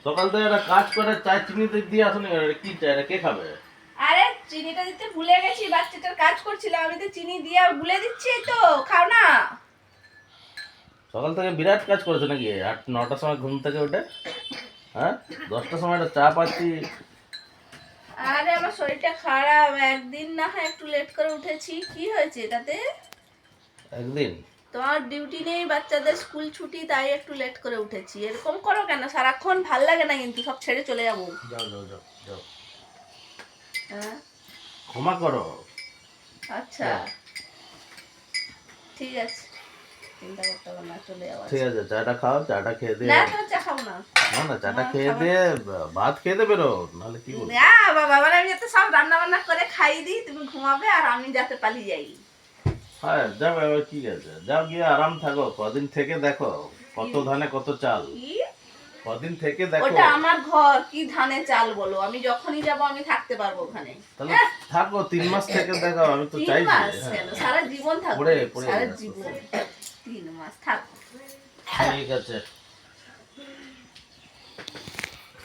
সকাল থেকে একটা কাজ করে চা চিনি দিয়ে আসুন, কি চা এটা কে খাবে? আরে চিনিটা দিতে ভুলে গেছি, বাচ্চাটার কাজ করছিলাম, আমি তো চিনি দিয়ে ভুলে দিচ্ছি। এই তো খাও না। সকাল থেকে বিরাট কাজ করেছে নাকি? 8-9টার সময় ঘুম থেকে উঠে, হ্যাঁ 10টার সময় একটা চা পাচ্ছি। আরে আমার শরীরটা খারাপ, একদিন না হয় একটু লেট করে উঠেছি, কি হয়েছে তাতে? একদিন তোমার ডিউটি নেই, বাচ্চাদের স্কুল ছুটি, তাই একটু লেট করে উঠেছি। এরকম করো কেন? সারাক্ষণ ভাল লাগে না কিন্তু, সব ছেড়ে চলে যাবো। যাও যাও যাও যাও, হ্যাঁ ক্ষমা করো। আচ্ছা ঠিক আছে, চিন্তা করতে হবে না, চলে যাবো। ঠিক আছে, চাটা খাও, চাটা খেয়ে দিয়ে না তোমার চা খাবো না। না না, চাটা না, খেয়ে খাবো দিয়ে ভাত খেয়ে দিয়ে বেরো, নাহলে কি বলবো। না বাবা, মানে আমি যাতে সব রান্না বান্না করে খাইয়ে দিই, তুমি ঘুমাবে আর আমি যাতে পালিয়ে যাই। হ্যাঁ যাও, এবার কি আছে, যাও গিয়ে আরাম থাকো, কদিন থেকে দেখো কত ধানে কত চাল, কি? কদিন থেকে দেখো। ওটা আমার ঘর, কি ধানে চাল বলো? আমি যখনই যাব আমি থাকতে পারবো ওখানে। তাহলে থাকো 3 মাস থেকে দেখো, আমি তো 3 চাইছি। মাস হ্যাঁ কেন, সারা জীবন থাকবো। পড়ে পড়ে সারা যাচ্ছে। জীবন 3 মাস থাক। ঠিক আছে।